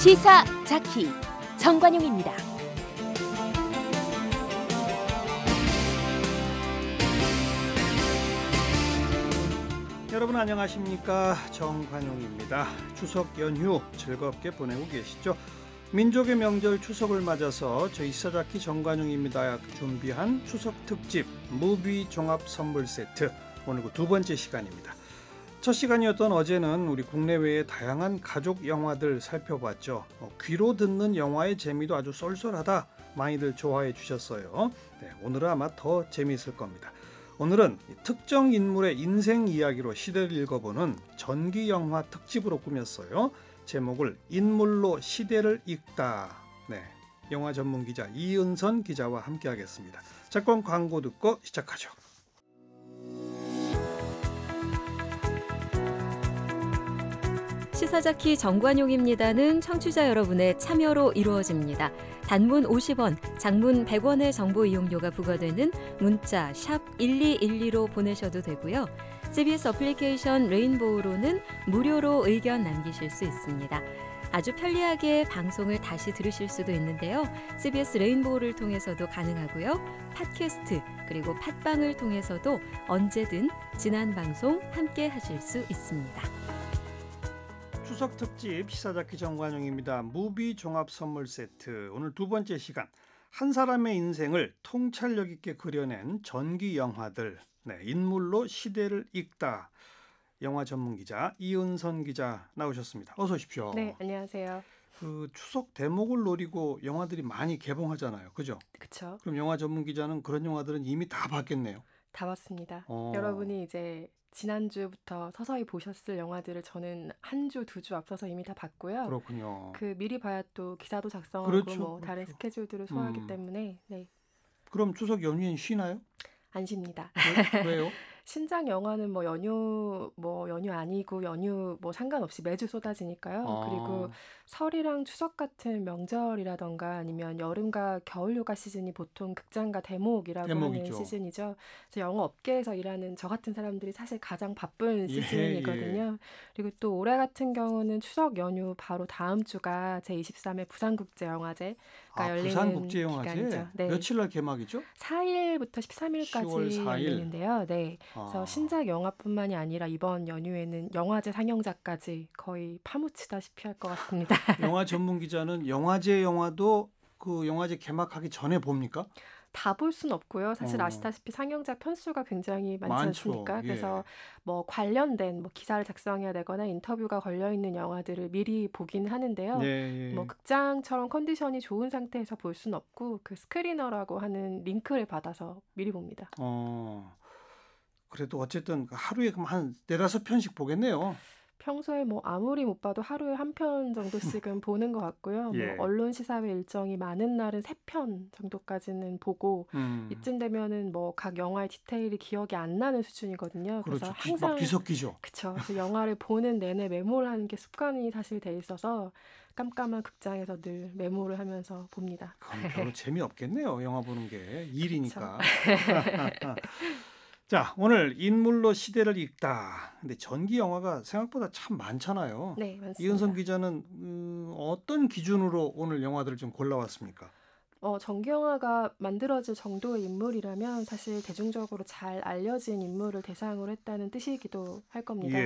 시사자키 정관용입니다. 여러분 안녕하십니까? 정관용입니다. 추석 연휴 즐겁게 보내고 계시죠? 민족의 명절 추석을 맞아서 저희 시사자키 정관용입니다 준비한 추석 특집 무비 종합 선물 세트, 오늘 그 두 번째 시간입니다. 첫 시간이었던 어제는 우리 국내외의 다양한 가족 영화들 살펴봤죠. 귀로 듣는 영화의 재미도 아주 쏠쏠하다, 많이들 좋아해 주셨어요. 네, 오늘은 아마 더 재미있을 겁니다. 오늘은 특정 인물의 인생 이야기로 시대를 읽어보는 전기 영화 특집으로 꾸몄어요. 제목을 인물로 시대를 읽다. 네, 영화 전문 기자 이은선 기자와 함께하겠습니다. 잠깐 광고 듣고 시작하죠. 시사자키 정관용입니다는 청취자 여러분의 참여로 이루어집니다. 단문 50원, 장문 100원의 정보 이용료가 부과되는 문자 샵 1212로 보내셔도 되고요. CBS 어플리케이션 레인보우로는 무료로 의견 남기실 수 있습니다. 아주 편리하게 방송을 다시 들으실 수도 있는데요. CBS 레인보우를 통해서도 가능하고요. 팟캐스트 그리고 팟빵을 통해서도 언제든 지난 방송 함께 하실 수 있습니다. 추석 특집 시사자키 정관용입니다. 무비 종합 선물 세트, 오늘 두 번째 시간, 한 사람의 인생을 통찰력 있게 그려낸 전기 영화들, 네, 인물로 시대를 읽다. 영화 전문 기자 이은선 기자 나오셨습니다. 어서 오십시오. 네, 안녕하세요. 그 추석 대목을 노리고 영화들이 많이 개봉하잖아요, 그죠? 그렇죠. 그럼 영화 전문 기자는 그런 영화들은 이미 다 봤겠네요. 다 봤습니다. 여러분이 이제 지난주부터 서서히 보셨을 영화들을 저는 한 주, 두 주 앞서서 이미 다 봤고요. 그렇군요. 그 미리 봐야 또 기사도 작성하고 그렇죠, 뭐 그렇죠. 다른 스케줄들을 소화하기 때문에 네. 그럼 추석 연휴엔 쉬나요? 안 쉽니다. 왜요? 신작 영화는 뭐 연휴 아니고 연휴 뭐 상관없이 매주 쏟아지니까요. 그리고 설이랑 추석 같은 명절이라던가 아니면 여름과 겨울 휴가 시즌이 보통 극장과 대목이라고 하는 시즌이죠. 그래서 영화 업계에서 일하는 저 같은 사람들이 사실 가장 바쁜 시즌이거든요. 그리고 또 올해 같은 경우는 추석 연휴 바로 다음 주가 제23회 부산국제영화제가 열리는 부산국제영화제? 기간이죠. 네. 며칠 날 개막이죠? 4일부터 13일까지 열리는데요. 네. 그래서 신작 영화뿐만이 아니라 이번 연휴에는 영화제 상영작까지 거의 파묻히다시피 할 것 같습니다. 영화 전문 기자는 영화제 영화도 그 영화제 개막하기 전에 봅니까? 다 볼 수는 없고요. 사실 아시다시피 상영작 편수가 굉장히 많지 않습니까? 그래서 뭐 관련된 뭐 기사를 작성해야 되거나 인터뷰가 걸려있는 영화들을 미리 보긴 하는데요. 뭐 극장처럼 컨디션이 좋은 상태에서 볼 수는 없고 그 스크리너라고 하는 링크를 받아서 미리 봅니다. 그래도 어쨌든 하루에 그럼 한 4-5편씩 보겠네요. 평소에 뭐 아무리 못 봐도 하루에 한 편 정도씩은 보는 것 같고요. 뭐 언론 시사회 일정이 많은 날은 3편 정도까지는 보고 이쯤 되면은 뭐 각 영화의 디테일이 기억이 안 나는 수준이거든요. 그렇죠. 그래서 항상 막 뒤섞이죠. 그렇죠. 그래서 영화를 보는 내내 메모를 하는 게 습관이 사실 돼 있어서 깜깜한 극장에서 늘 메모를 하면서 봅니다. 그럼 별로 재미없겠네요. 영화 보는 게 일이니까. 자, 오늘 인물로 시대를 읽다. 근데 전기 영화가 생각보다 참 많잖아요. 네, 많습니다. 이은선 기자는 어떤 기준으로 오늘 영화들을 좀 골라왔습니까? 전기 영화가 만들어질 정도의 인물이라면 사실 대중적으로 잘 알려진 인물을 대상으로 했다는 뜻이기도 할 겁니다.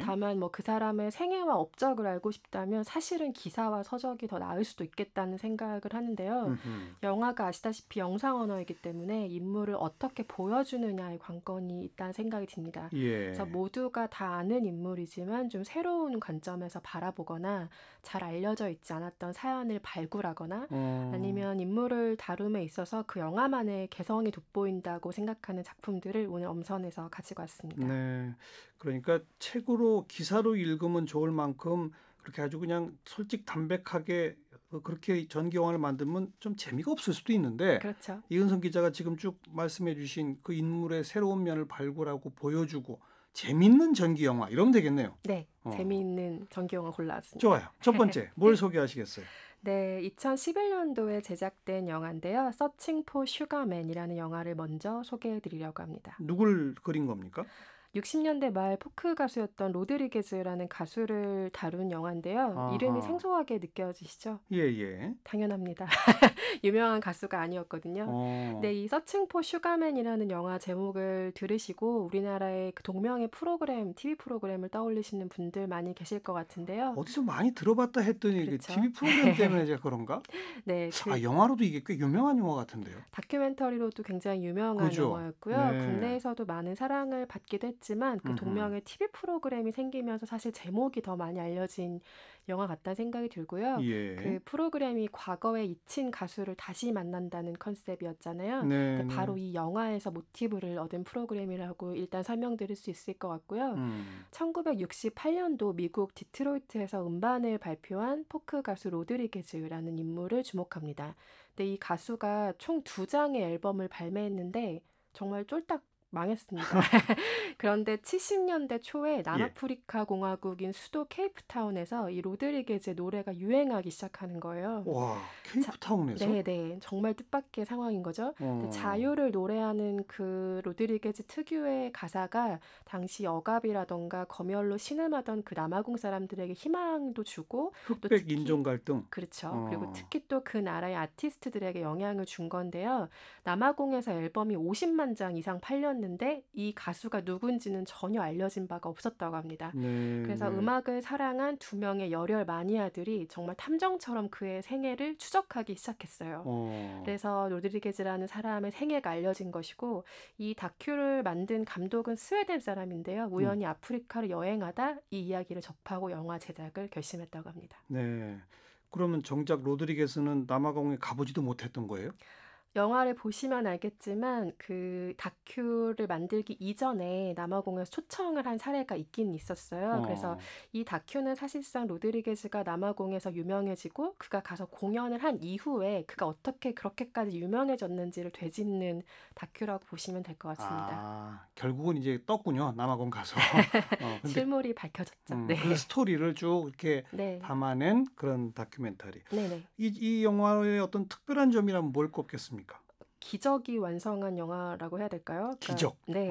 다만 뭐 그 사람의 생애와 업적을 알고 싶다면 사실은 기사와 서적이 더 나을 수도 있겠다는 생각을 하는데요. 영화가 아시다시피 영상 언어이기 때문에 인물을 어떻게 보여주느냐의 관건이 있다는 생각이 듭니다. 그래서 모두가 다 아는 인물이지만 좀 새로운 관점에서 바라보거나 잘 알려져 있지 않았던 사연을 발굴하거나 아니면 인물을 다룸에 있어서 그 영화만의 개성이 돋보인다고 생각하는 작품들을 오늘 엄선해서 가지고 왔습니다. 네, 그러니까 책으로 기사로 읽으면 좋을 만큼 그렇게 아주 그냥 솔직 담백하게 그렇게 전기 영화를 만들면 좀 재미가 없을 수도 있는데, 그렇죠. 이은선 기자가 지금 쭉 말씀해 주신 그 인물의 새로운 면을 발굴하고 보여주고 재밌는 전기 영화 이러면 되겠네요. 네, 재미있는 전기 영화 골라왔습니다. 좋아요. 첫 번째 뭘 소개하시겠어요? 네, 2011년도에 제작된 영화인데요. 서칭 포 슈가맨이라는 영화를 먼저 소개해드리려고 합니다. 누굴 그린 겁니까? 60년대 말 포크 가수였던 로드리게즈라는 가수를 다룬 영화인데요. 아하. 이름이 생소하게 느껴지시죠? 예. 당연합니다. 유명한 가수가 아니었거든요. 네, 이 서칭 포 슈가맨이라는 영화 제목을 들으시고 우리나라의 그 동명의 프로그램, TV 프로그램을 떠올리시는 분들 많이 계실 것 같은데요. 어디서 많이 들어봤다 했더니 그렇죠. TV 프로그램 때문에 제가 그런가? 네, 영화로도 이게 꽤 유명한 영화 같은데요. 다큐멘터리로도 굉장히 유명한 그죠? 영화였고요. 네. 국내에서도 많은 사랑을 받기도 했지만 그 동명의 TV 프로그램이 생기면서 사실 제목이 더 많이 알려진 영화 같다는 생각이 들고요. 예. 그 프로그램이 과거에 잊힌 가수를 다시 만난다는 컨셉이었잖아요. 네, 근데 바로 이 영화에서 모티브를 얻은 프로그램이라고 일단 설명드릴 수 있을 것 같고요. 1968년도 미국 디트로이트에서 음반을 발표한 포크 가수 로드리게즈라는 인물을 주목합니다. 근데 이 가수가 총 2장의 앨범을 발매했는데 정말 쫄딱 망했습니다. 그런데 70년대 초에 남아프리카 공화국인 수도 케이프타운에서 이 로드리게즈의 노래가 유행하기 시작하는 거예요. 와, 케이프타운에서? 네. 정말 뜻밖의 상황인 거죠. 자유를 노래하는 그 로드리게즈 특유의 가사가 당시 억압이라던가 검열로 신음하던 그 남아공 사람들에게 희망도 주고 흑백 인종 갈등. 그렇죠. 그리고 특히 또 그 나라의 아티스트들에게 영향을 준 건데요. 남아공에서 앨범이 50만 장 이상 팔렸는데 이 가수가 누군지는 전혀 알려진 바가 없었다고 합니다. 그래서 음악을 사랑한 2명의 열혈 마니아들이 정말 탐정처럼 그의 생애를 추적하기 시작했어요. 그래서 로드리게즈라는 사람의 생애가 알려진 것이고 이 다큐를 만든 감독은 스웨덴 사람인데요. 우연히 아프리카를 여행하다 이 이야기를 접하고 영화 제작을 결심했다고 합니다. 네. 그러면 정작 로드리게스는 남아공에 가보지도 못했던 거예요? 영화를 보시면 알겠지만 그 다큐를 만들기 이전에 남아공에서 초청을 한 사례가 있긴 있었어요. 그래서 이 다큐는 사실상 로드리게즈가 남아공에서 유명해지고 그가 가서 공연을 한 이후에 그가 어떻게 그렇게까지 유명해졌는지를 되짚는 다큐라고 보시면 될 것 같습니다. 결국은 이제 떴군요. 남아공 가서. 근데 실물이 밝혀졌죠. 네. 그 스토리를 쭉 이렇게 담아낸 그런 다큐멘터리. 네네. 이 영화의 어떤 특별한 점이라면 뭘 꼽겠습니까? 기적이 완성한 영화라고 해야 될까요? 그러니까, 기적. 네.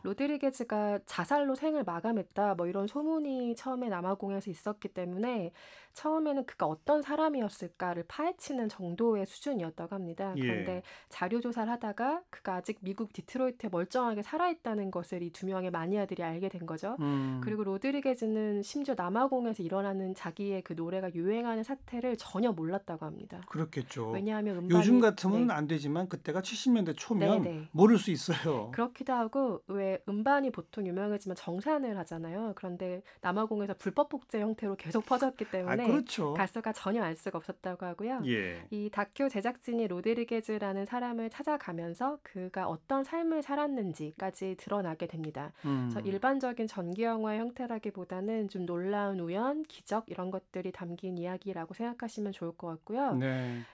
로드리게즈가 자살로 생을 마감했다. 뭐 이런 소문이 처음에 남아공에서 있었기 때문에 처음에는 그가 어떤 사람이었을까를 파헤치는 정도의 수준이었다고 합니다. 그런데 자료 조사를 하다가 그가 아직 미국 디트로이트에 멀쩡하게 살아있다는 것을 이 2명의 마니아들이 알게 된 거죠. 그리고 로드리게즈는 심지어 남아공에서 일어나는 자기의 그 노래가 유행하는 사태를 전혀 몰랐다고 합니다. 그렇겠죠. 왜냐하면 음반이 요즘 같으면 안 되지만 그때가 70년대 초면 모를 수 있어요. 그렇기도 하고 왜 음반이 보통 유명하지만 정산을 하잖아요. 그런데 남아공에서 불법 복제 형태로 계속 퍼졌기 때문에 그렇죠. 가수가 전혀 알 수가 없었다고 하고요. 이 다큐 제작진이 로드리게즈라는 사람을 찾아가면서 그가 어떤 삶을 살았는지까지 드러나게 됩니다. 그래서 일반적인 전기 영화의 형태라기보다는 좀 놀라운 우연, 기적 이런 것들이 담긴 이야기라고 생각하시면 좋을 것 같고요.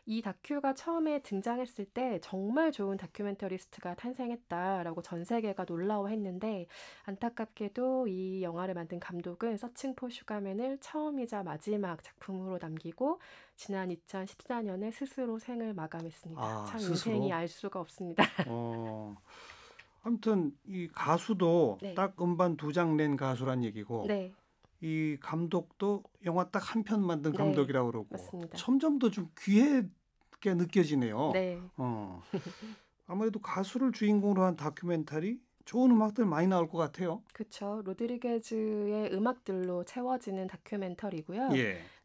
이 다큐가 처음에 등장했을 때 정말 좋은 다큐멘터리스트가 탄생했다라고 전 세계가 놀라워했는데 안타깝게도 이 영화를 만든 감독은 서칭 포 슈가맨을 처음이자 마지막 작품으로 남기고 지난 2014년에 스스로 생을 마감했습니다. 참 스스로? 인생이 알 수가 없습니다. 아무튼 이 가수도 딱 음반 2장 낸 가수란 얘기고 이 감독도 영화 딱 한 편 만든 감독이라고 그러고 맞습니다. 점점 더 좀 귀하게 느껴지네요. 네. 아무래도 가수를 주인공으로 한 다큐멘터리 좋은 음악들 많이 나올 것 같아요. 그렇죠. 로드리게즈의 음악들로 채워지는 다큐멘터리고요.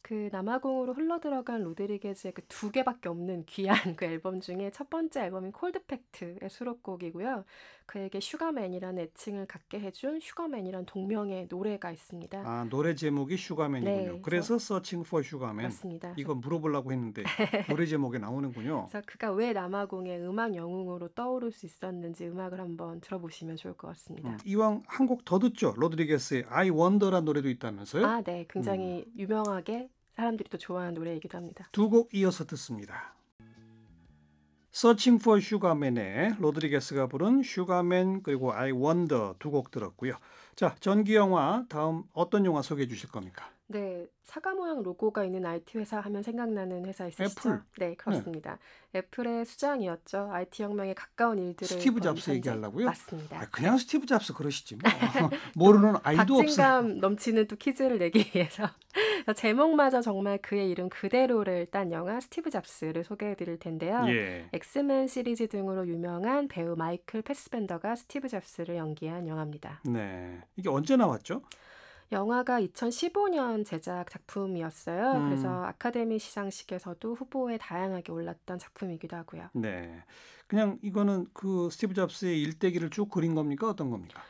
그 남아공으로 흘러들어간 로드리게즈의 그 2개밖에 없는 귀한 그 앨범 중에 첫 번째 앨범인 콜드팩트의 수록곡이고요. 그에게 슈가맨이라는 애칭을 갖게 해준 슈가맨이라는 동명의 노래가 있습니다. 노래 제목이 슈가맨이군요. 그래서 Searching for Sugarman. 맞습니다. 이거 물어보려고 했는데 노래 제목에 나오는군요. 그래서 그가 왜 남아공의 음악 영웅으로 떠오를 수 있었는지 음악을 한번 들어보시면 좋을 것 같습니다. 이왕 한 곡 더 듣죠. 로드리게스의 I Wonder라는 노래도 있다면서요? 네. 굉장히 유명하게 사람들이 또 좋아하는 노래이기도 합니다. 2곡 이어서 듣습니다. Searching for Sugarman의 로드리게스가 부른 슈가맨 그리고 I Wonder 2곡 들었고요. 자, 전기 영화 다음 어떤 영화 소개해 주실 겁니까? 네, 사과 모양 로고가 있는 IT 회사 하면 생각나는 회사 있으시죠? 애플. 네, 그렇습니다. 애플의 수장이었죠. IT 혁명에 가까운 일들을 스티브 건 잡스 현재. 얘기하려고요? 맞습니다. 그냥 스티브 잡스 그러시지 뭐. 모르는 아이도 없어요. 박진감 넘치는 또 퀴즈를 내기 위해서 제목마저 정말 그의 이름 그대로를 딴 영화 스티브 잡스를 소개해 드릴 텐데요. 예. 엑스맨 시리즈 등으로 유명한 배우 마이클 패스벤더가 스티브 잡스를 연기한 영화입니다. 네. 이게 언제 나왔죠? 영화가 2015년 제작 작품이었어요. 그래서 아카데미 시상식에서도 후보에 다양하게 올랐던 작품이기도 하고요. 네. 그냥 이거는 그 스티브 잡스의 일대기를 쭉 그린 겁니까? 어떤 겁니까?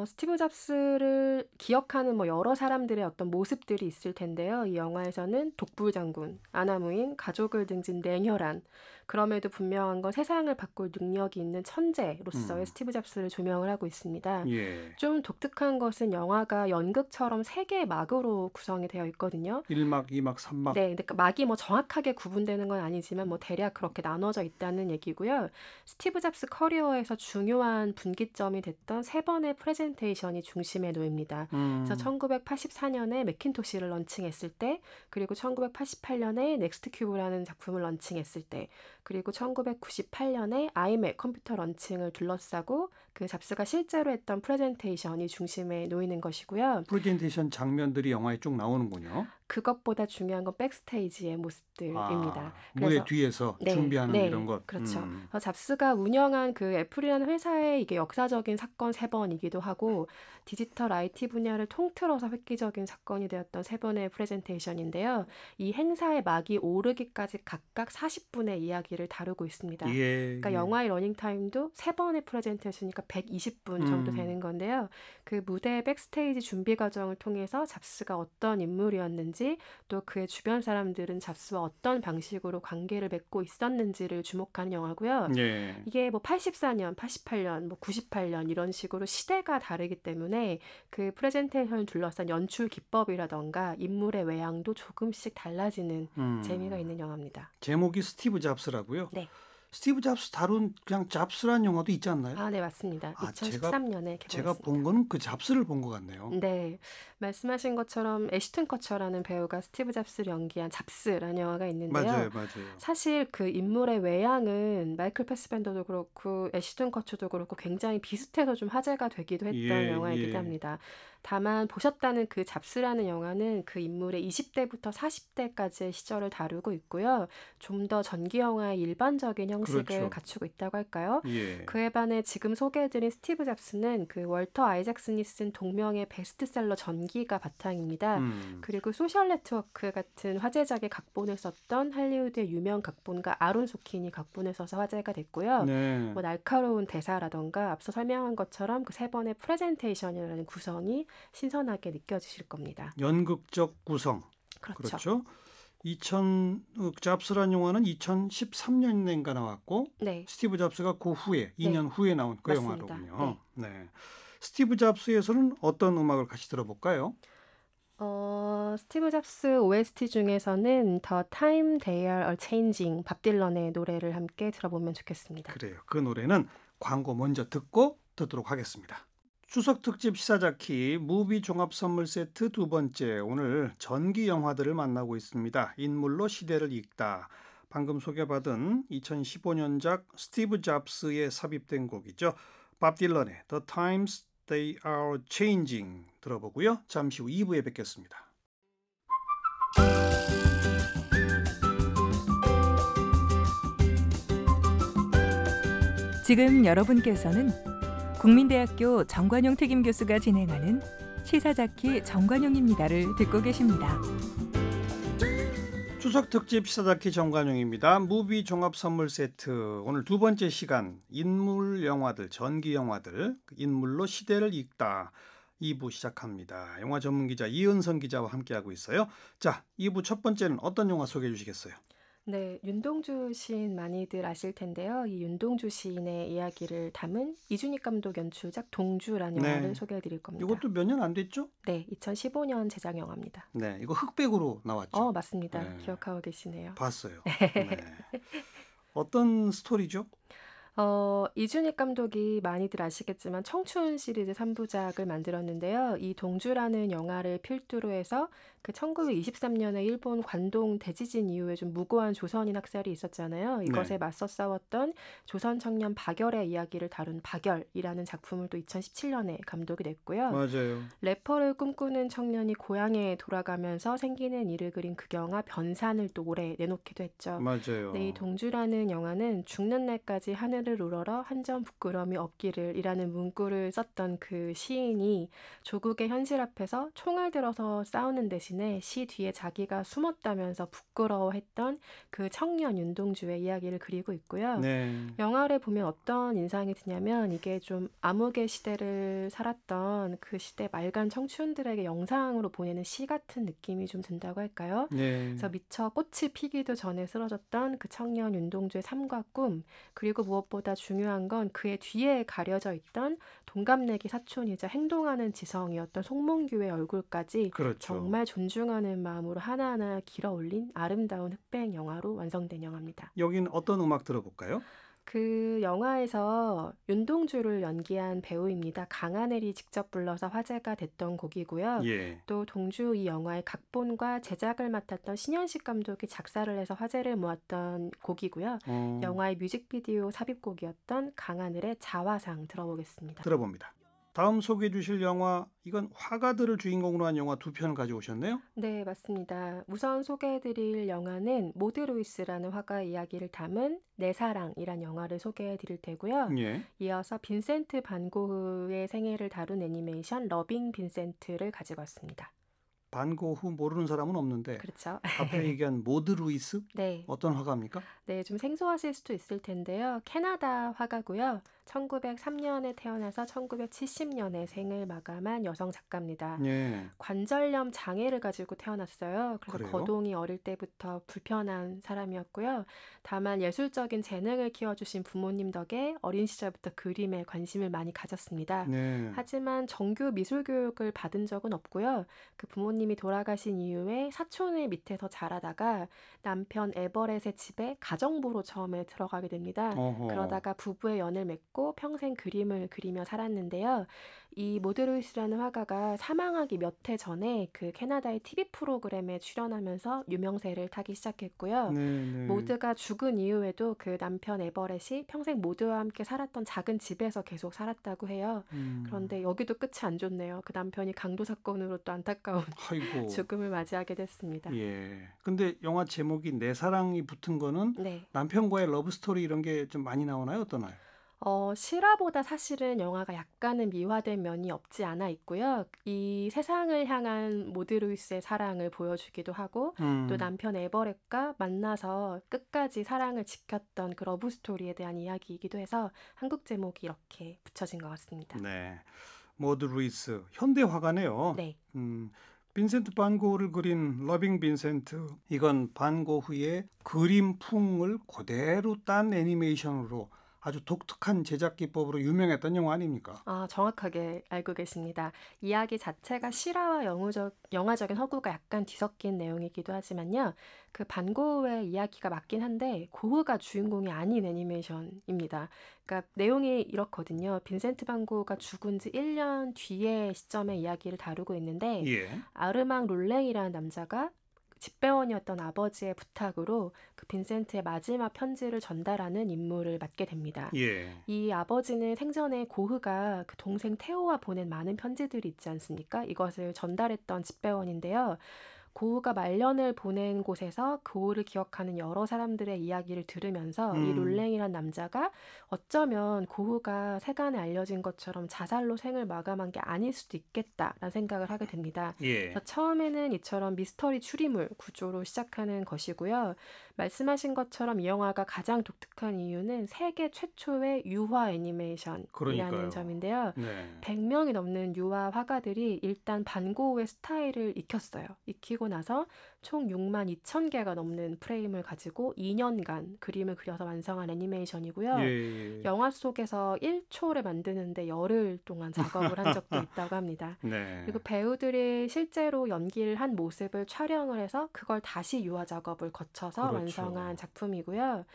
스티브 잡스를 기억하는 뭐 여러 사람들의 어떤 모습들이 있을 텐데요. 이 영화에서는 독불장군, 아나무인, 가족을 등진 냉혈한, 그럼에도 분명한 건 세상을 바꿀 능력이 있는 천재로서의 스티브 잡스를 조명을 하고 있습니다. 예. 좀 독특한 것은 영화가 연극처럼 3개의 막으로 구성이 되어 있거든요. 1막, 2막, 3막. 네, 근데 막이 뭐 정확하게 구분되는 건 아니지만 뭐 대략 그렇게 나눠져 있다는 얘기고요. 스티브 잡스 커리어에서 중요한 분기점이 됐던 3번의 프레젠테이션이 중심에 놓입니다. 그래서 1984년에 매킨토시를 런칭했을 때, 그리고 1988년에 넥스트 큐브라는 작품을 런칭했을 때, 그리고 1998년에 아이맥 컴퓨터 런칭을 둘러싸고 그 잡스가 실제로 했던 프레젠테이션이 중심에 놓이는 것이고요. 프레젠테이션 장면들이 영화에 쭉 나오는군요. 그것보다 중요한 건 백스테이지의 모습들입니다. 무대 뒤에서 준비하는 이런 것. 그렇죠. 잡스가 운영한 그 애플이라는 회사의 이게 역사적인 사건 3번이기도 하고 디지털 IT 분야를 통틀어서 획기적인 사건이 되었던 3번의 프레젠테이션인데요. 이 행사의 막이 오르기까지 각각 40분의 이야기를 다루고 있습니다. 그러니까 영화의 러닝타임도 3번의 프레젠테이션이니까 120분 정도 되는 건데요. 그 무대의 백스테이지 준비 과정을 통해서 잡스가 어떤 인물이었는지 또 그의 주변 사람들은 잡스와 어떤 방식으로 관계를 맺고 있었는지를 주목하는 영화고요. 예. 이게 뭐 84년, 88년, 뭐 98년 이런 식으로 시대가 다르기 때문에 그 프레젠테이션을 둘러싼 연출 기법이라던가 인물의 외양도 조금씩 달라지는 재미가 있는 영화입니다. 제목이 스티브 잡스라고요? 네. 스티브 잡스 다룬 그냥 잡스라는 영화도 있지 않나요? 네, 맞습니다. 2013년에 개봉했습니다. 제가 본 거는 그 잡스를 본 것 같네요. 네, 말씀하신 것처럼 애쉬튼 커처라는 배우가 스티브 잡스를 연기한 잡스라는 영화가 있는데요. 맞아요. 사실 그 인물의 외양은 마이클 패스벤더도 그렇고 애쉬튼 커처도 그렇고 굉장히 비슷해서 좀 화제가 되기도 했던 영화이기도 합니다. 다만 보셨다는 그 잡스라는 영화는 그 인물의 20대부터 40대까지의 시절을 다루고 있고요. 좀 더 전기 영화의 일반적인 형식을 갖추고 있다고 할까요? 그에 반해 지금 소개해드린 스티브 잡스는 그 월터 아이작슨이 쓴 동명의 베스트셀러 전기가 바탕입니다. 그리고 소셜 네트워크 같은 화제작의 각본을 썼던 할리우드의 유명 각본가 아론 소킨이 각본을 써서 화제가 됐고요. 뭐 날카로운 대사라던가 앞서 설명한 것처럼 그 3번의 프레젠테이션이라는 구성이 신선하게 느껴지실 겁니다. 연극적 구성. 그렇죠. 잡스라는 영화는 2013년인가 나왔고 스티브 잡스가 그 후에 2년 후에 나온 그 영화로군요. 네. 스티브 잡스에서는 어떤 음악을 같이 들어볼까요? 스티브 잡스 OST 중에서는 The Time They Are A-Changing 밥 딜런의 노래를 함께 들어보면 좋겠습니다. 그래요. 그 노래는 광고 먼저 듣고 듣도록 하겠습니다. 추석 특집 시사자키 무비 종합 선물 세트 2번째, 오늘 전기 영화들을 만나고 있습니다. 인물로 시대를 읽다. 방금 소개받은 2015년작 스티브 잡스에 삽입된 곡이죠. 밥 딜런의 The Times They Are Changing 들어보고요. 잠시 후 2부에 뵙겠습니다. 지금 여러분께서는 국민대학교 정관용 특임교수가 진행하는 시사자키 정관용입니다를 듣고 계십니다. 추석 특집 시사자키 정관용입니다. 무비 종합 선물 세트, 오늘 2번째 시간, 인물 영화들, 전기 영화들, 인물로 시대를 읽다 2부 시작합니다. 영화 전문 기자 이은선 기자와 함께하고 있어요. 자, 2부 첫 번째는 어떤 영화 소개해 주시겠어요? 네, 윤동주 시인 많이들 아실 텐데요. 이 윤동주 시인의 이야기를 담은 이준익 감독 연출작 동주라는 영화를 소개해 드릴 겁니다. 이것도 몇 년 안 됐죠? 네, 2015년 제작 영화입니다. 네, 이거 흑백으로 나왔죠? 맞습니다. 기억하고 계시네요. 봤어요. 네. 어떤 스토리죠? 이준익 감독이 많이들 아시겠지만 청춘 시리즈 3부작을 만들었는데요. 이 동주라는 영화를 필두로 해서 그 1923년에 일본 관동 대지진 이후에 좀 무고한 조선인 학살이 있었잖아요. 이것에 맞서 싸웠던 조선 청년 박열의 이야기를 다룬 박열이라는 작품을 또 2017년에 감독이 냈고요. 맞아요. 래퍼를 꿈꾸는 청년이 고향에 돌아가면서 생기는 일을 그린 그 영화 변산을 또 올해 내놓기도 했죠. 맞아요. 네, 이 동주라는 영화는 죽는 날까지 하늘을 우러러 한 점 부끄러움이 없기를 이라는 문구를 썼던 그 시인이 조국의 현실 앞에서 총을 들어서 싸우는 대신에 시 뒤에 자기가 숨었다면서 부끄러워했던 그 청년 윤동주의 이야기를 그리고 있고요. 네. 영화를 보면 어떤 인상이 드냐면 이게 좀 암흑의 시대를 살았던 그 시대 말간 청춘들에게 영상으로 보내는 시 같은 느낌이 좀 든다고 할까요? 네. 그래서 미처 꽃이 피기도 전에 쓰러졌던 그 청년 윤동주의 삶과 꿈, 그리고 무엇보다 중요한 건 그의 뒤에 가려져 있던 동갑내기 사촌이자 행동하는 지성이었던 송몽규의 얼굴까지 그렇죠. 정말 존중하는 마음으로 하나하나 길어 올린 아름다운 흑백 영화로 완성된 영화입니다. 여긴 어떤 음악 들어볼까요? 그 영화에서 윤동주를 연기한 배우입니다. 강하늘이 직접 불러서 화제가 됐던 곡이고요. 예. 또 동주 이 영화의 각본과 제작을 맡았던 신현식 감독이 작사를 해서 화제를 모았던 곡이고요. 영화의 뮤직비디오 삽입곡이었던 강하늘의 자화상 들어보겠습니다. 들어봅니다. 다음 소개해 주실 영화, 이건 화가들을 주인공으로 한 영화 두 편을 가져오셨네요? 네, 맞습니다. 우선 소개해드릴 영화는 모드 루이스라는 화가의 이야기를 담은 내 사랑이란 영화를 소개해드릴 테고요. 예. 이어서 빈센트 반 고흐의 생애를 다룬 애니메이션 러빙 빈센트를 가지고 왔습니다. 반 고흐 모르는 사람은 없는데. 그렇죠. 앞에 얘기한 모드 루이스? 네. 어떤 화가입니까? 네, 좀 생소하실 수도 있을 텐데요. 캐나다 화가고요. 1903년에 태어나서 1970년에 생을 마감한 여성 작가입니다. 예. 관절염 장애를 가지고 태어났어요. 그래서 그래요? 거동이 어릴 때부터 불편한 사람이었고요. 다만 예술적인 재능을 키워주신 부모님 덕에 어린 시절부터 그림에 관심을 많이 가졌습니다. 네. 하지만 정규 미술 교육을 받은 적은 없고요. 그 부모님이 돌아가신 이후에 사촌의 밑에서 자라다가 남편 에버렛의 집에 가정부로 처음에 들어가게 됩니다. 어허. 그러다가 부부의 연을 맺고 평생 그림을 그리며 살았는데요. 이 모드 루이스라는 화가가 사망하기 몇 해 전에 그 캐나다의 TV 프로그램에 출연하면서 유명세를 타기 시작했고요. 네. 모드가 죽은 이후에도 그 남편 에버렛이 평생 모드와 함께 살았던 작은 집에서 계속 살았다고 해요. 그런데 여기도 끝이 안 좋네요. 그 남편이 강도 사건으로 또 안타까운 아이고. 죽음을 맞이하게 됐습니다. 예. 근데 영화 제목이 내 사랑이 붙은 거는 네. 남편과의 러브 스토리 이런 게 좀 많이 나오나요? 어떠나요? 실화보다 사실은 영화가 약간은 미화된 면이 없지 않아 있고요. 이 세상을 향한 모드 루이스의 사랑을 보여주기도 하고 또 남편 에버렛과 만나서 끝까지 사랑을 지켰던 그 러브 스토리에 대한 이야기이기도 해서 한국 제목이 이렇게 붙여진 것 같습니다. 네. 모드 루이스 현대 화가네요. 네. 빈센트 반 고흐를 그린 러빙 빈센트, 이건 반 고흐의 그림풍을 그대로 딴 애니메이션으로 아주 독특한 제작 기법으로 유명했던 영화 아닙니까? 정확하게 알고 계십니다. 이야기 자체가 실화와 영화적인 허구가 약간 뒤섞인 내용이기도 하지만요. 그 반 고흐의 이야기가 맞긴 한데 고흐가 주인공이 아닌 애니메이션입니다. 그러니까 내용이 이렇거든요. 빈센트 반 고흐가 죽은 지 1년 뒤의 시점의 이야기를 다루고 있는데 예. 아르망 롤랭이라는 남자가 집배원이었던 아버지의 부탁으로 그 빈센트의 마지막 편지를 전달하는 임무를 맡게 됩니다. 예. 이 아버지는 생전에 고흐가 그 동생 테오와 보낸 많은 편지들이 있지 않습니까? 이것을 전달했던 집배원인데요. 고흐가 말년을 보낸 곳에서 고흐를 기억하는 여러 사람들의 이야기를 들으면서 이 롤랭이란 남자가 어쩌면 고흐가 세간에 알려진 것처럼 자살로 생을 마감한 게 아닐 수도 있겠다라는 생각을 하게 됩니다. 예. 그래서 처음에는 이처럼 미스터리 추리물 구조로 시작하는 것이고요. 말씀하신 것처럼 이 영화가 가장 독특한 이유는 세계 최초의 유화 애니메이션이라는 그러니까요. 점인데요. 네. 100명이 넘는 유화 화가들이 일단 반 고흐의 스타일을 익혔어요. 익히고 나서 총 6만 2천 개가 넘는 프레임을 가지고 2년간 그림을 그려서 완성한 애니메이션이고요. 예. 영화 속에서 1초를 만드는데 열흘 동안 작업을 한 적도 있다고 합니다. 네. 그리고 배우들이 실제로 연기를 한 모습을 촬영을 해서 그걸 다시 유화 작업을 거쳐서 그렇죠. 완성한 작품이고요.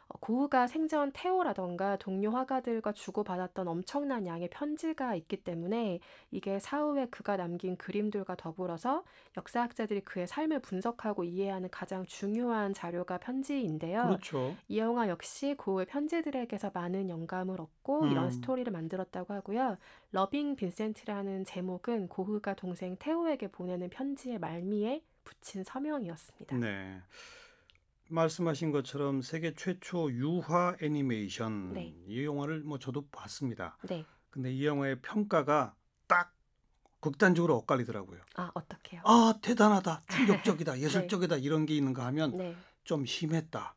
고흐가 생전 테오라던가 동료 화가들과 주고받았던 엄청난 양의 편지가 있기 때문에 이게 사후에 그가 남긴 그림들과 더불어서 역사학자들이 그의 삶을 분석하고 이해하는 가장 중요한 자료가 편지인데요. 그렇죠. 이 영화 역시 고흐의 편지들에게서 많은 영감을 얻고 이런 스토리를 만들었다고 하고요. 러빙 빈센트라는 제목은 고흐가 동생 테오에게 보내는 편지의 말미에 붙인 서명이었습니다. 네. 말씀하신 것처럼 세계 최초 유화 애니메이션 네. 이 영화를 저도 봤습니다. 네. 근데 이 영화의 평가가 딱 극단적으로 엇갈리더라고요. 아, 어떡해요? 아, 대단하다, 충격적이다, 예술적이다 이런 게 있는가 하면 네. 좀 심했다.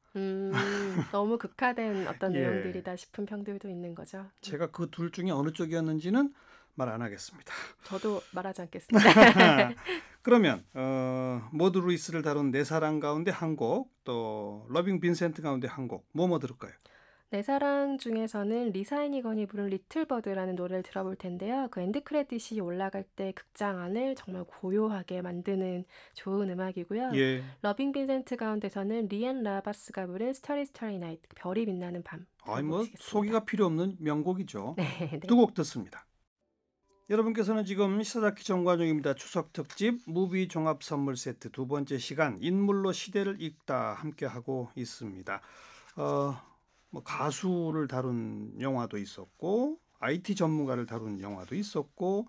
너무 극화된 어떤 예. 내용들이다 싶은 평들도 있는 거죠. 제가 그 둘 중에 어느 쪽이었는지는 말 안 하겠습니다. 저도 말하지 않겠습니다. 그러면 모드 루이스를 다룬 내 사랑 가운데 한 곡, 또 러빙 빈센트 가운데 한 곡, 뭐 들을까요? 내 사랑 중에서는 리사 애니건이 부른 리틀 버드라는 노래를 들어볼 텐데요. 그 엔드 크레딧이 올라갈 때 극장 안을 정말 고요하게 만드는 좋은 음악이고요. 예. 러빙 빈센트 가운데서는 리앤 라바스가 부른 스타리 스타리 나이트, 별이 빛나는 밤. 소개가 필요 없는 명곡이죠. 네. 두 곡 듣습니다. 여러분께서는 지금 시사자키 정관용입니다. 추석 특집 무비 종합 선물 세트 두 번째 시간 인물로 시대를 읽다 함께하고 있습니다. 가수를 다룬 영화도 있었고 IT 전문가를 다룬 영화도 있었고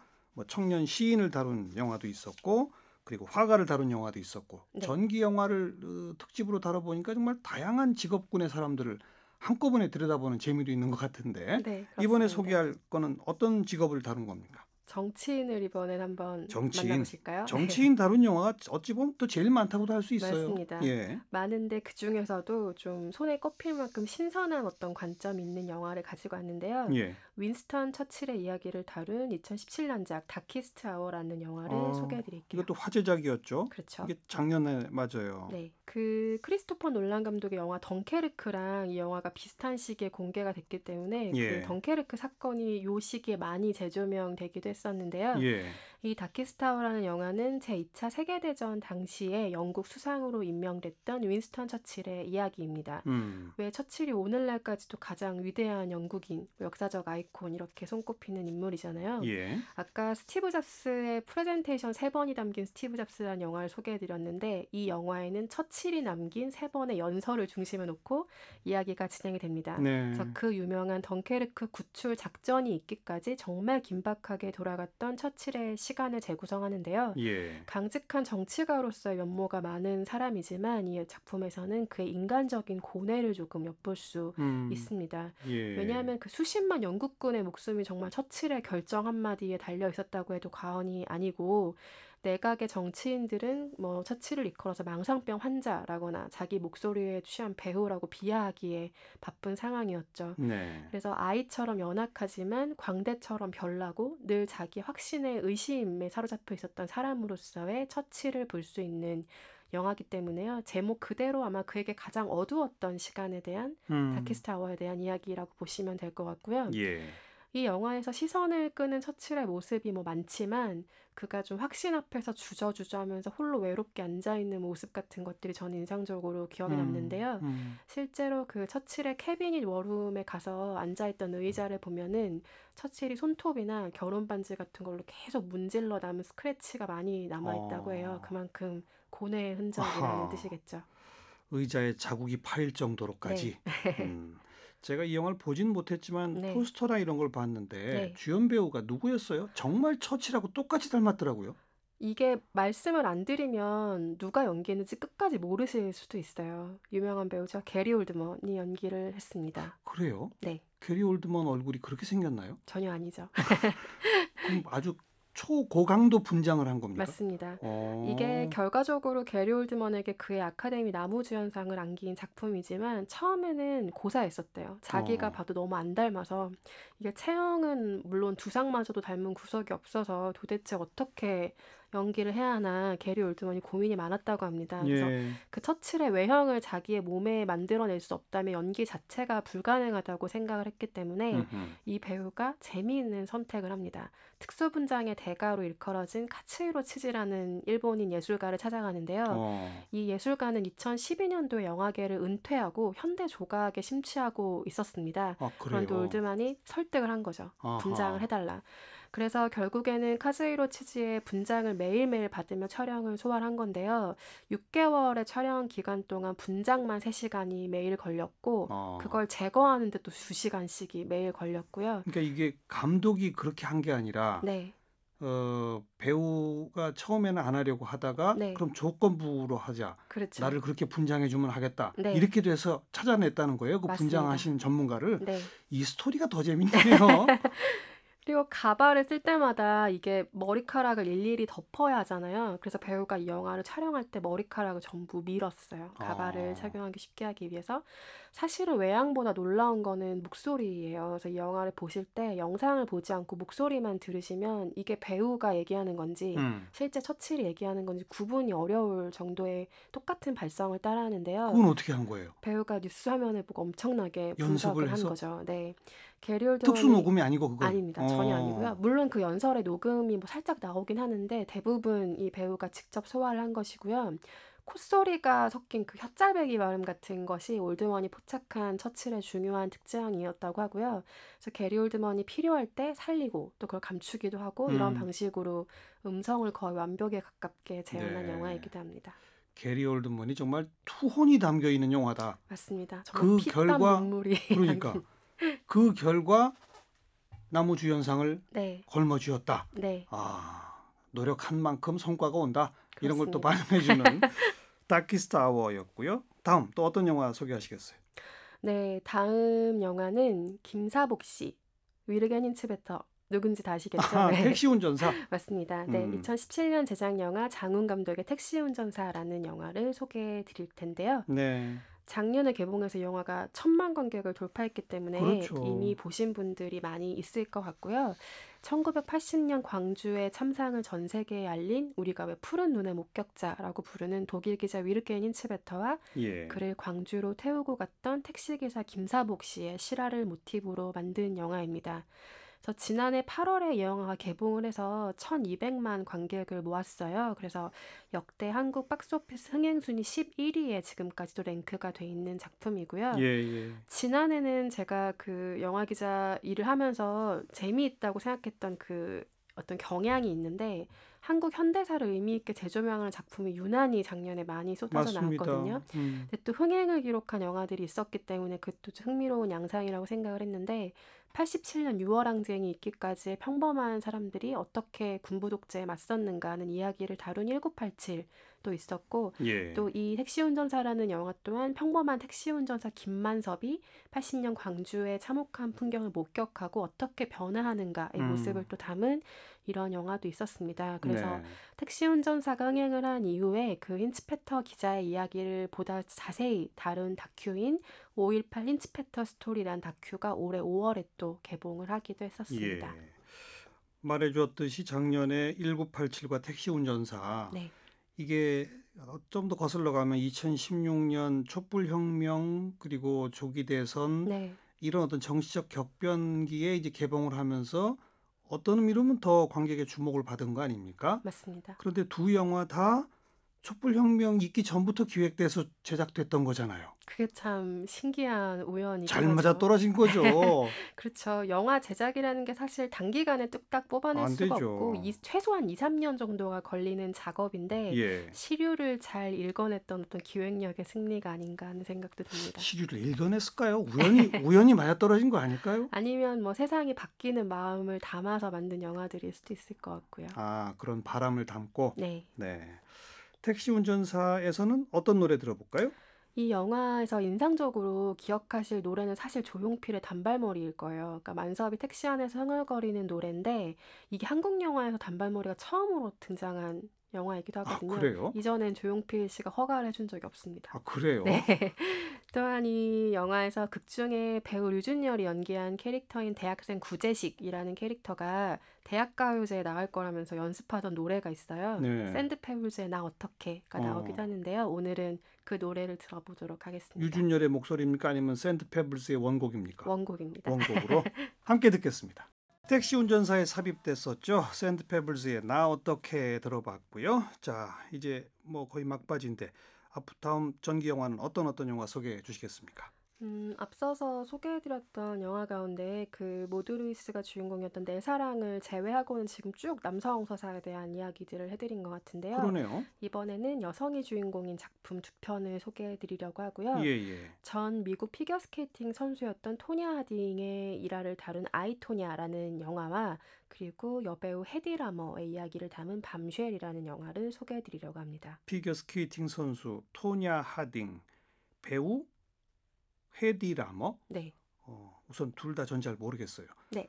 청년 시인을 다룬 영화도 있었고 그리고 화가를 다룬 영화도 있었고 네. 전기 영화를 특집으로 다뤄보니까 정말 다양한 직업군의 사람들을 한꺼번에 들여다보는 재미도 있는 것 같은데 네, 이번에 소개할 거는 어떤 직업을 다룬 겁니까? 정치인을 이번엔 한번 정치인. 만나보실까요? 정치인 다룬 영화가 어찌 보면 또 제일 많다고도 할 수 있어요. 맞습니다. 예. 많은데 그중에서도 좀 손에 꼽힐 만큼 신선한 어떤 관점이 있는 영화를 가지고 왔는데요. 예. 윈스턴 처칠의 이야기를 다룬 2017년작 다키스트 아워라는 영화를 소개해드릴게요. 이것도 화제작이었죠. 그렇죠. 이게 작년에 맞아요. 네, 그 크리스토퍼 놀란 감독의 영화 덩케르크랑 이 영화가 비슷한 시기에 공개가 됐기 때문에 예. 그 덩케르크 사건이 요 시기에 많이 재조명되기도 했었는데요. 예. 이 다키스타워라는 영화는 제2차 세계대전 당시에 영국 수상으로 임명됐던 윈스턴 처칠의 이야기입니다. 왜 처칠이 오늘날까지도 가장 위대한 영국인, 역사적 아이콘 이렇게 손꼽히는 인물이잖아요. 예. 아까 스티브 잡스의 프레젠테이션 3번이 담긴 스티브 잡스라는 영화를 소개해드렸는데 이 영화에는 처칠이 남긴 3번의 연설을 중심에 놓고 이야기가 진행이 됩니다. 네. 그래서 그 유명한 덩케르크 구출 작전이 있기까지 정말 긴박하게 돌아갔던 처칠의 시간을 재구성하는데요. 예. 강직한 정치가로서의 면모가 많은 사람이지만 이 작품에서는 그의 인간적인 고뇌를 조금 엿볼 수 있습니다. 예. 왜냐하면 그 수십만 영국군의 목숨이 정말 처칠의 결정 한마디에 달려 있었다고 해도 과언이 아니고 내각의 정치인들은 처칠을 이끌어서 망상병 환자라거나 자기 목소리에 취한 배우라고 비하하기에 바쁜 상황이었죠. 네. 그래서 아이처럼 연약하지만 광대처럼 별나고 늘 자기 확신의 의심에 사로잡혀 있었던 사람으로서의 처칠을 볼 수 있는 영화이기 때문에요. 제목 그대로 아마 그에게 가장 어두웠던 시간에 대한 다키스트 아워에 대한 이야기라고 보시면 될 것 같고요. 예. 이 영화에서 시선을 끄는 처칠의 모습이 많지만 그가 좀 확신 앞에서 주저주저하면서 홀로 외롭게 앉아있는 모습 같은 것들이 저는 인상적으로 기억에 남는데요. 실제로 그 처칠의 캐비닛 워룸에 가서 앉아있던 의자를 보면은 처칠이 손톱이나 결혼 반지 같은 걸로 계속 문질러 남은 스크래치가 많이 남아있다고 해요. 그만큼 고뇌의 흔적이라는 뜻이겠죠. 의자에 자국이 파일 정도로까지. 네. 제가 이 영화를 보진 못했지만 네. 포스터나 이런 걸 봤는데 네. 주연 배우가 누구였어요? 정말 처칠하고 똑같이 닮았더라고요. 이게 말씀을 안 드리면 누가 연기했는지 끝까지 모르실 수도 있어요. 유명한 배우죠. 게리 올드먼이 연기를 했습니다. 그래요? 네. 게리 올드먼 얼굴이 그렇게 생겼나요? 전혀 아니죠. 그럼 아주 초고강도 분장을 한 겁니까? 맞습니다. 이게 결과적으로 게리 올드먼에게 그의 아카데미 나무주연상을 안긴 작품이지만 처음에는 고사했었대요. 자기가 봐도 너무 안 닮아서 이게 체형은 물론 두상마저도 닮은 구석이 없어서 도대체 어떻게 연기를 해야 하나 게리 올드먼이 고민이 많았다고 합니다. 그래서 예. 그 처칠의 외형을 자기의 몸에 만들어낼 수 없다면 연기 자체가 불가능하다고 생각을 했기 때문에 이 배우가 재미있는 선택을 합니다. 특수분장의 대가로 일컬어진 카츠히로 치지라는 일본인 예술가를 찾아가는데요. 이 예술가는 2012년도에 영화계를 은퇴하고 현대 조각에 심취하고 있었습니다. 그런데 올드만이 설득을 한 거죠. 분장을 해달라. 그래서 결국에는 카즈히로 치지의 분장을 매일매일 받으며 촬영을 소화한 건데요. 6개월의 촬영 기간 동안 분장만 3시간이 매일 걸렸고 그걸 제거하는 데 또 2시간씩이 매일 걸렸고요. 그러니까 이게 감독이 그렇게 한 게 아니라 네. 배우가 처음에는 안 하려고 하다가 네. 그럼 조건부로 하자. 그렇죠. 나를 그렇게 분장해주면 하겠다. 네. 이렇게 돼서 찾아냈다는 거예요. 그 맞습니다. 분장하신 전문가를. 네. 이 스토리가 더 재밌네요. 그리고 가발을 쓸 때마다 이게 머리카락을 일일이 덮어야 하잖아요. 그래서 배우가 이 영화를 촬영할 때 머리카락을 전부 밀었어요. 가발을 착용하기 쉽게 하기 위해서. 사실은 외양보다 놀라운 거는 목소리예요. 그래서 이 영화를 보실 때 영상을 보지 않고 목소리만 들으시면 이게 배우가 얘기하는 건지 실제 처칠이 얘기하는 건지 구분이 어려울 정도의 똑같은 발성을 따라하는데요. 그건 어떻게 한 거예요? 배우가 뉴스 화면을 보고 엄청나게 연습을 분석을 한 해서? 거죠. 네. 게리 올드먼이 특수 녹음이 아니고 그건? 아닙니다. 전혀 아니고요. 물론 그 연설의 녹음이 뭐 살짝 나오긴 하는데 대부분 이 배우가 직접 소화를 한 것이고요. 콧소리가 섞인 그 혓짤배기 발음 같은 것이 올드먼이 포착한 처칠의 중요한 특징이었다고 하고요. 그래서 게리 올드먼이 필요할 때 살리고 또 그걸 감추기도 하고 이런 방식으로 음성을 거의 완벽에 가깝게 재현한 네. 영화이기도 합니다. 게리 올드먼이 정말 투혼이 담겨 있는 영화다. 맞습니다. 정말 그 피땀 결과 눈물이 그러니까 그 결과 나무주연상을 네. 걸머쥐었다. 네. 노력한 만큼 성과가 온다. 그렇습니다. 이런 걸 또 반영해주는 다키스타워였고요. 다음 또 어떤 영화 소개하시겠어요? 네, 다음 영화는 김사복 씨, 위르겐 힌츠베터. 누군지 다 아시겠죠? 네. 택시 운전사. 맞습니다. 네, 2017년 제작 영화 장훈 감독의 택시 운전사라는 영화를 소개해 드릴 텐데요. 네. 작년에 개봉해서 이 영화가 1,000만 관객을 돌파했기 때문에 그렇죠. 이미 보신 분들이 많이 있을 것 같고요. 1980년 광주의 참상을 전 세계에 알린 우리가 왜 푸른 눈의 목격자라고 부르는 독일 기자 위르겐 힌츠베터와 그를 광주로 태우고 갔던 택시기사 김사복 씨의 실화를 모티브로 만든 영화입니다. 그래서 지난해 8월에 이 영화가 개봉을 해서 1,200만 관객을 모았어요. 그래서 역대 한국 박스오피스 흥행 순위 11위에 지금까지도 랭크가 돼 있는 작품이고요. 지난해는 제가 그 영화 기자 일을 하면서 재미있다고 생각했던 그 어떤 경향이 있는데 한국 현대사를 의미 있게 재조명하는 작품이 유난히 작년에 많이 쏟아져 나왔거든요. 근데 또 흥행을 기록한 영화들이 있었기 때문에 그것도 흥미로운 양상이라고 생각을 했는데 87년 6월 항쟁이 있기까지의 평범한 사람들이 어떻게 군부 독재에 맞섰는가 하는 이야기를 다룬 1987도 있었고 또 이 택시운전사라는 영화 또한 평범한 택시운전사 김만섭이 80년 광주의 참혹한 풍경을 목격하고 어떻게 변화하는가의 모습을 또 담은 이런 영화도 있었습니다. 그래서 택시운전사가 흥행을 한 이후에 그 힌츠페터 기자의 이야기를 보다 자세히 다룬 다큐인 5.18 힌츠페터 스토리란 다큐가 올해 5월에 또 개봉을 하기도 했었습니다. 말해주었듯이 작년에 1987과 택시운전사 이게 좀 더 거슬러 가면 2016년 촛불혁명 그리고 조기 대선 이런 어떤 정치적 격변기에 이제 개봉을 하면서 어떤 의미로는 더 관객의 주목을 받은 거 아닙니까? 맞습니다. 그런데 두 영화 다 촛불혁명 있기 전부터 기획돼서 제작됐던 거잖아요. 그게 참 신기한 우연이죠. 잘 맞아떨어진 거죠. 그렇죠. 영화 제작이라는 게 사실 단기간에 뚝딱 뽑아낼 수가 없고 최소한 2, 3년 정도가 걸리는 작업인데 시류를 잘 읽어냈던 어떤 기획력의 승리가 아닌가 하는 생각도 듭니다. 시류를 읽어냈을까요? 우연히 맞아떨어진 거 아닐까요? 아니면 뭐 세상이 바뀌는 마음을 담아서 만든 영화들일 수도 있을 것 같고요. 그런 바람을 담고. 네. 택시 운전사에서는 어떤 노래 들어볼까요? 이 영화에서 인상적으로 기억하실 노래는 사실 조용필의 단발머리일 거예요. 그러니까 만섭이 택시 안에서 흥얼거리는 노래인데 이게 한국 영화에서 단발머리가 처음으로 등장한 영화이기도 하거든요. 아, 그래요? 이전엔 조용필 씨가 허가를 해준 적이 없습니다. 아, 그래요? 네. 또한 이 영화에서 극중에 배우 류준열이 연기한 캐릭터인 대학생 구재식이라는 캐릭터가 대학가요제에 나갈 거라면서 연습하던 노래가 있어요. 네. 샌드페블즈의 나 어떻게가 나오기도 하는데요. 오늘은 그 노래를 들어보도록 하겠습니다. 유준열의 목소리입니까? 아니면 샌드페블스의 원곡입니까? 원곡입니다. 원곡으로 함께 듣겠습니다. 택시 운전사에 삽입됐었죠. 샌드페블스의 나 어떻게 들어봤고요. 자, 이제 뭐 거의 막바지인데 다음 전기 영화는 어떤 영화 소개해 주시겠습니까? 앞서서 소개해드렸던 영화 가운데 그 모드 루이스가 주인공이었던 내 사랑을 제외하고는 지금 쭉 남성 서사에 대한 이야기들을 해드린 것 같은데요. 그러네요. 이번에는 여성이 주인공인 작품 2편을 소개해드리려고 하고요. 예. 전 미국 피겨스케이팅 선수였던 토냐 하딩의 일화를 다룬 아이토냐라는 영화와 그리고 여배우 헤디 라머의 이야기를 담은 밤쉘이라는 영화를 소개해드리려고 합니다. 피겨스케이팅 선수 토냐 하딩, 배우 헤디 라머? 네. 우선 둘 다 전 잘 모르겠어요. 네.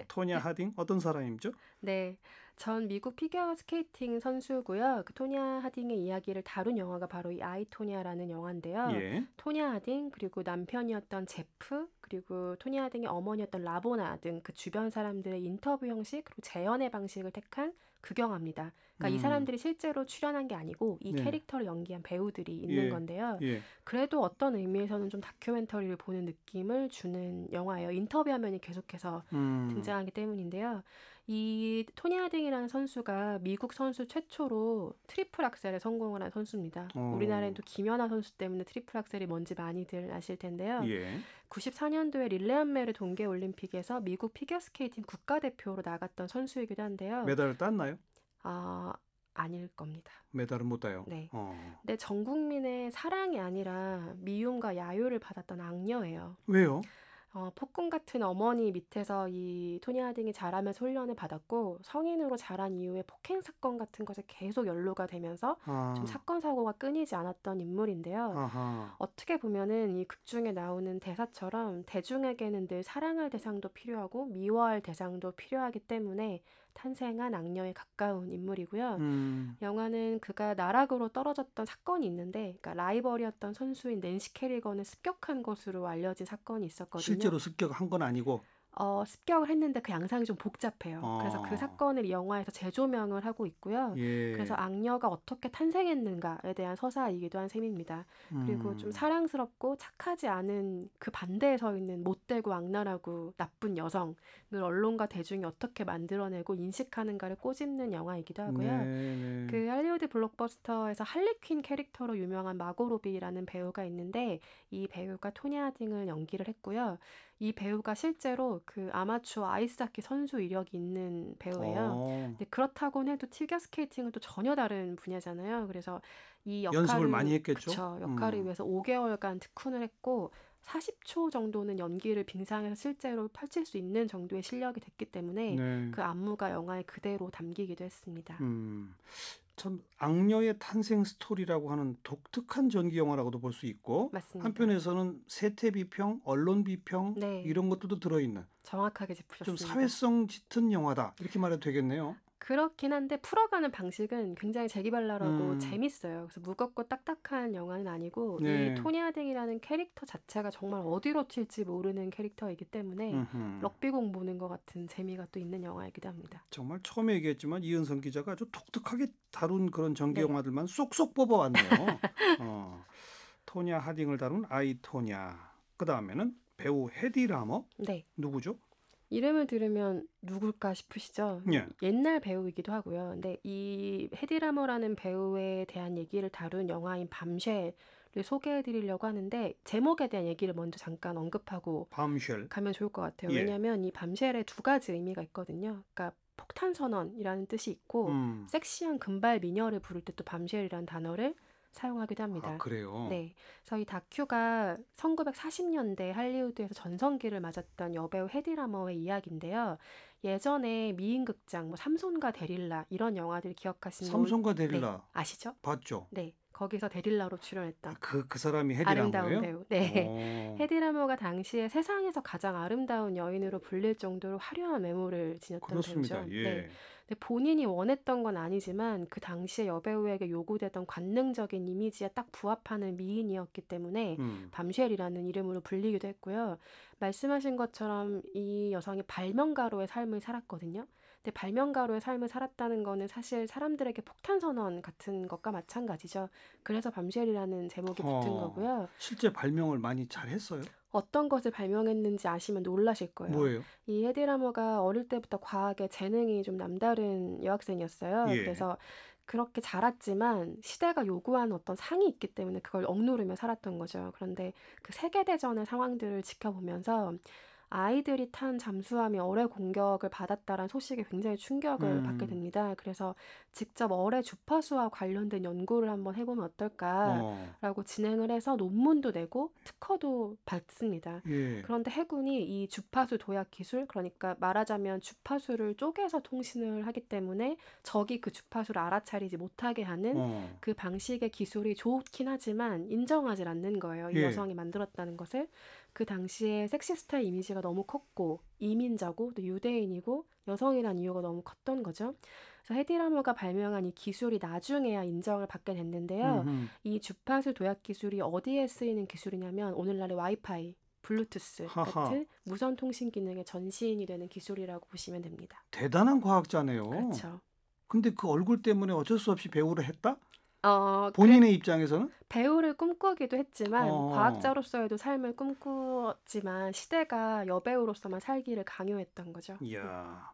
토냐 하딩 어떤 사람이죠? 네. 전 미국 피겨스케이팅 선수고요. 그 토냐 하딩의 이야기를 다룬 영화가 바로 이 아이토냐라는 영화인데요. 예. 토냐 하딩 그리고 남편이었던 제프 그리고 토냐 하딩의 어머니였던 라보나 등 그 주변 사람들의 인터뷰 형식 그리고 재연의 방식을 택한 극영화입니다. 그러니까 이 사람들이 실제로 출연한 게 아니고 이 캐릭터를 연기한 배우들이 있는 건데요. 그래도 어떤 의미에서는 좀 다큐멘터리를 보는 느낌을 주는 영화예요. 인터뷰 화면이 계속해서 등장하기 때문인데요. 이 토니 하딩이라는 선수가 미국 선수 최초로 트리플 악셀에 성공을 한 선수입니다. 우리나라엔 또 김연아 선수 때문에 트리플 악셀이 뭔지 많이들 아실 텐데요. 94년도에 릴레한메르 동계올림픽에서 미국 피겨스케이팅 국가대표로 나갔던 선수이기도 한데요. 메달을 땄나요? 아닐 겁니다. 메달은 못 따요? 네. 근데 전 국민의 사랑이 아니라 미움과 야유를 받았던 악녀예요. 왜요? 폭군 같은 어머니 밑에서 이 토니 하딩이 자라면서 훈련을 받았고 성인으로 자란 이후에 폭행 사건 같은 것에 계속 연루가 되면서 좀 사건 사고가 끊이지 않았던 인물인데요. 어떻게 보면은 이 극 중에 나오는 대사처럼 대중에게는 늘 사랑할 대상도 필요하고 미워할 대상도 필요하기 때문에 탄생한 악녀에 가까운 인물이고요. 영화는 그가 나락으로 떨어졌던 사건이 있는데 그러니까 라이벌이었던 선수인 낸시 캐리건을 습격한 것으로 알려진 사건이 있었거든요. 실제로 습격한 건 아니고? 습격을 했는데 그 양상이 좀 복잡해요. 그래서 그 사건을 이 영화에서 재조명을 하고 있고요. 그래서 악녀가 어떻게 탄생했는가에 대한 서사이기도 한 셈입니다. 그리고 좀 사랑스럽고 착하지 않은 그 반대에 서 있는 못되고 악랄하고 나쁜 여성을 언론과 대중이 어떻게 만들어내고 인식하는가를 꼬집는 영화이기도 하고요. 그 할리우드 블록버스터에서 할리퀸 캐릭터로 유명한 마고 로비라는 배우가 있는데 이 배우가 토니 하딩을 연기를 했고요. 이 배우가 실제로 그 아마추어 아이스하키 선수 이력이 있는 배우예요. 근데 그렇다고는 해도 피겨스케이팅은 또 전혀 다른 분야잖아요. 그래서 이 연습을 많이 했겠죠. 그쵸, 역할을 위해서 5개월간 특훈을 했고 40초 정도는 연기를 빙상해서 실제로 펼칠 수 있는 정도의 실력이 됐기 때문에 그 안무가 영화에 그대로 담기기도 했습니다. 참 악녀의 탄생 스토리라고 하는 독특한 전기 영화라고도 볼 수 있고 맞습니다. 한편에서는 세태 비평, 언론 비평 이런 것들도 들어있는 정확하게 짚으셨습니다. 좀 사회성 짙은 영화다 이렇게 말해도 되겠네요. 그렇긴 한데 풀어가는 방식은 굉장히 재기발랄하고 재밌어요. 그래서 무겁고 딱딱한 영화는 아니고 이 토니 하딩이라는 캐릭터 자체가 정말 어디로 튈지 모르는 캐릭터이기 때문에 럭비공 보는 것 같은 재미가 또 있는 영화이기도 합니다. 정말 처음에 얘기했지만 이은성 기자가 아주 독특하게 다룬 그런 전기 영화들만 쏙쏙 뽑아왔네요. 토니 하딩을 다룬 아이토냐. 그 다음에는 배우 헤디 라머. 누구죠? 이름을 들으면 누굴까 싶으시죠? 옛날 배우이기도 하고요. 근데 이 헤디 라머라는 배우에 대한 얘기를 다룬 영화인 밤쉘을 소개해드리려고 하는데 제목에 대한 얘기를 먼저 잠깐 언급하고 밤쉘 가면 좋을 것 같아요. 왜냐하면 이 밤쉘에 두 가지 의미가 있거든요. 그러니까 폭탄 선언이라는 뜻이 있고 섹시한 금발 미녀를 부를 때 또 밤쉘이라는 단어를 사용하기도 합니다. 그래요? 네. 그래서 이 다큐가 1940년대 할리우드에서 전성기를 맞았던 여배우 헤디 라머의 이야기인데요. 예전에 미인극장, 삼손과 데릴라 이런 영화들 기억하시는 삼손과 데릴라 아시죠? 봤죠? 네. 거기서 데릴라로 출연했던 그 사람이 아름다운 헤디라모예요? 배우. 네. 헤디라모가 당시에 세상에서 가장 아름다운 여인으로 불릴 정도로 화려한 외모를 지녔던 그렇습니다. 배우죠. 예. 네. 근데 본인이 원했던 건 아니지만 그 당시에 여배우에게 요구되던 관능적인 이미지에 딱 부합하는 미인이었기 때문에 밤쉘이라는 이름으로 불리기도 했고요. 말씀하신 것처럼 이 여성이 발명가로의 삶을 살았거든요. 근데 발명가로의 삶을 살았다는 거는 사실 사람들에게 폭탄 선언 같은 것과 마찬가지죠. 그래서 밤쉘이라는 제목이 붙은 거고요. 실제 발명을 많이 잘했어요? 어떤 것을 발명했는지 아시면 놀라실 거예요. 뭐예요? 이 헤디라머가 어릴 때부터 과학에 재능이 좀 남다른 여학생이었어요. 예. 그래서 그렇게 자랐지만 시대가 요구하는 어떤 상이 있기 때문에 그걸 억누르며 살았던 거죠. 그런데 그 세계대전의 상황들을 지켜보면서 아이들이 탄 잠수함이 어뢰 공격을 받았다라는 소식에 굉장히 충격을 받게 됩니다. 그래서 직접 어뢰 주파수와 관련된 연구를 한번 해보면 어떨까라고 진행을 해서 논문도 내고 특허도 받습니다. 예. 그런데 해군이 이 주파수 도약 기술, 그러니까 말하자면 주파수를 쪼개서 통신을 하기 때문에 적이 그 주파수를 알아차리지 못하게 하는 그 방식의 기술이 좋긴 하지만 인정하지 않는 거예요. 이 여성이 만들었다는 것을. 그 당시에 섹시스타 이미지가 너무 컸고 이민자고 또 유대인이고 여성이란 이유가 너무 컸던 거죠. 그래서 헤디라머가 발명한 이 기술이 나중에야 인정을 받게 됐는데요. 이 주파수 도약 기술이 어디에 쓰이는 기술이냐면 오늘날의 와이파이, 블루투스 같은 무선 통신 기능의 전신이 되는 기술이라고 보시면 됩니다. 대단한 과학자네요. 그렇죠. 근데 그 얼굴 때문에 어쩔 수 없이 배우를 했다? 본인의 입장에서는? 배우를 꿈꾸기도 했지만 과학자로서의 삶을 꿈꾸었지만 시대가 여배우로서만 살기를 강요했던 거죠. 이야,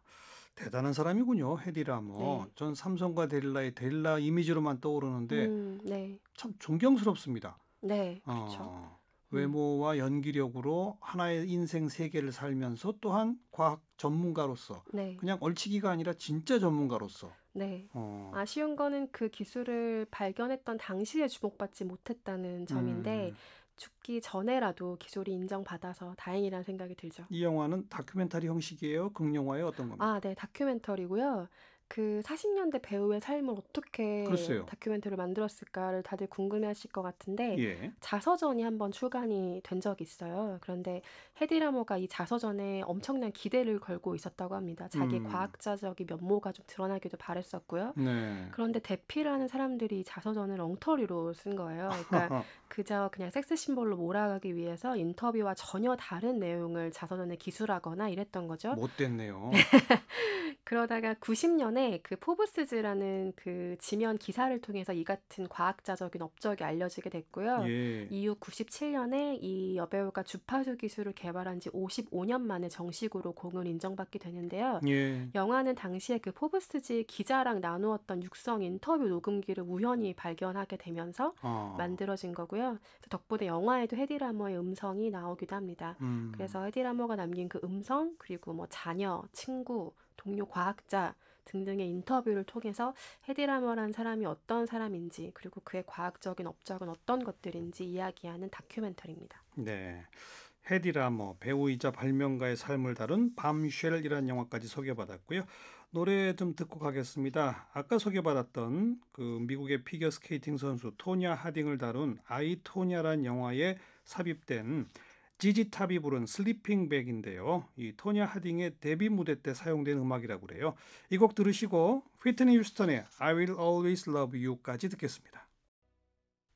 대단한 사람이군요. 헤디라모. 네. 전 삼성과 데릴라의 데릴라 이미지로만 떠오르는데 네. 참 존경스럽습니다. 네, 그렇죠. 외모와 연기력으로 하나의 인생 세계를 살면서 또한 과학 전문가로서 그냥 얼치기가 아니라 진짜 전문가로서 네. 아쉬운 거는 그 기술을 발견했던 당시에 주목받지 못했다는 점인데 죽기 전에라도 기술이 인정받아서 다행이라는 생각이 들죠. 이 영화는 다큐멘터리 형식이에요? 극영화예요? 어떤 겁니까? 네. 다큐멘터리고요. 그 40년대 배우의 삶을 어떻게 다큐멘터리를 만들었을까를 다들 궁금해하실 것 같은데 자서전이 한번 출간이 된 적이 있어요. 그런데 헤디라머가 이 자서전에 엄청난 기대를 걸고 있었다고 합니다. 자기 과학자적인 면모가 좀 드러나기도 바랬었고요. 그런데 대피라는 사람들이 이 자서전을 엉터리로 쓴 거예요. 그러니까 그저 그냥 섹스 심볼로 몰아가기 위해서 인터뷰와 전혀 다른 내용을 자서전에 기술하거나 이랬던 거죠. 못됐네요. 그러다가 90년에 그 포브스지라는 그 지면 기사를 통해서 이 같은 과학자적인 업적이 알려지게 됐고요. 이후 97년에 이 여배우가 주파수 기술을 개발한 지 55년 만에 정식으로 공을 인정받게 되는데요. 영화는 당시에 그 포브스지 기자랑 나누었던 육성 인터뷰 녹음기를 우연히 발견하게 되면서 만들어진 거고요. 덕분에 영화에도 헤디라머의 음성이 나오기도 합니다. 그래서 헤디라머가 남긴 그 음성 그리고 뭐 자녀, 친구, 동료 과학자 등등의 인터뷰를 통해서 헤디라머라는 사람이 어떤 사람인지 그리고 그의 과학적인 업적은 어떤 것들인지 이야기하는 다큐멘터리입니다. 네, 헤디라머 배우이자 발명가의 삶을 다룬 밤쉘이라는 영화까지 소개받았고요. 노래 좀 듣고 가겠습니다. 아까 소개받았던 그 미국의 피겨스케이팅 선수 토냐 하딩을 다룬 아이 토냐라는 영화에 삽입된 지지탑이 부른 슬리핑 백인데요. 이 토냐 하딩의 데뷔 무대 때 사용된 음악이라고 그래요. 이 곡 들으시고 휘트니 휴스턴의 I Will Always Love You까지 듣겠습니다.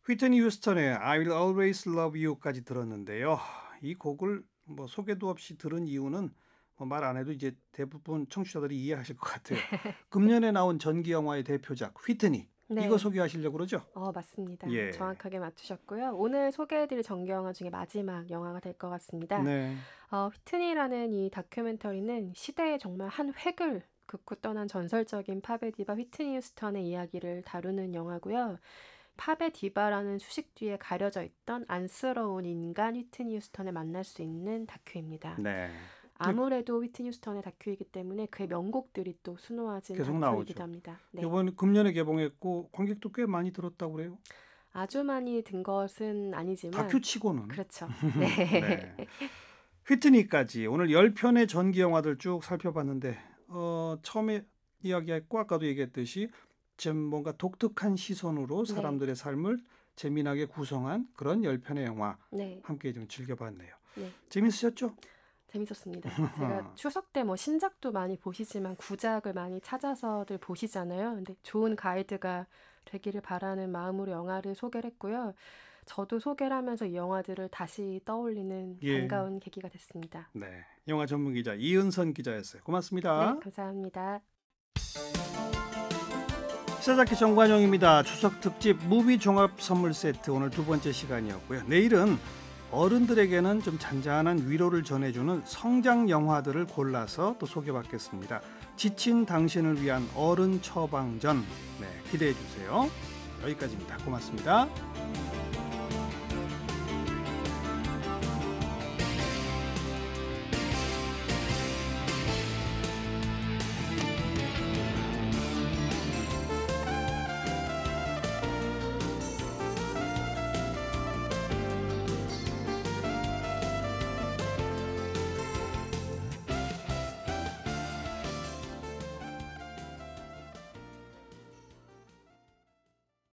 휘트니 휴스턴의 I Will Always Love You까지 들었는데요. 이 곡을 뭐 소개도 없이 들은 이유는 뭐 말 안 해도 이제 대부분 청취자들이 이해하실 것 같아요. 금년에 나온 전기 영화의 대표작 휘트니. 이거 소개하시려고 그러죠? 맞습니다. 정확하게 맞추셨고요. 오늘 소개해드릴 전기 영화 중에 마지막 영화가 될 것 같습니다. 휘트니라는 이 다큐멘터리는 시대의 정말 한 획을 긋고 떠난 전설적인 팝의 디바 휘트니 휴스턴의 이야기를 다루는 영화고요. 팝의 디바라는 수식 뒤에 가려져 있던 안쓰러운 인간 휘트니 휴스턴을 만날 수 있는 다큐입니다. 아무래도 휘트니 휴스턴의 다큐이기 때문에 그의 명곡들이 또 수놓아진 다큐이기도 합니다. 이번 금년에 개봉했고 관객도 꽤 많이 들었다고 그래요? 아주 많이 든 것은 아니지만 다큐치고는 그렇죠. 휘트니까지 오늘 10편의 전기 영화들 쭉 살펴봤는데 처음에 이야기했고 아까도 얘기했듯이 좀 뭔가 독특한 시선으로 사람들의 삶을 재미나게 구성한 그런 10편의 영화 함께 좀 즐겨봤네요. 재밌으셨죠? 재밌었습니다. 제가 추석 때 뭐 신작도 많이 보시지만 구작을 많이 찾아서들 보시잖아요. 근데 좋은 가이드가 되기를 바라는 마음으로 영화를 소개를 했고요. 저도 소개를 하면서 이 영화들을 다시 떠올리는 반가운 계기가 됐습니다. 네, 영화 전문 기자 이은선 기자였어요. 고맙습니다. 네, 감사합니다. 시사자키 정관용입니다. 추석 특집 무비 종합 선물 세트 오늘 두 번째 시간이었고요. 내일은 어른들에게는 좀 잔잔한 위로를 전해주는 성장 영화들을 골라서 또 소개받겠습니다. 지친 당신을 위한 어른 처방전 기대해 주세요. 여기까지입니다. 고맙습니다.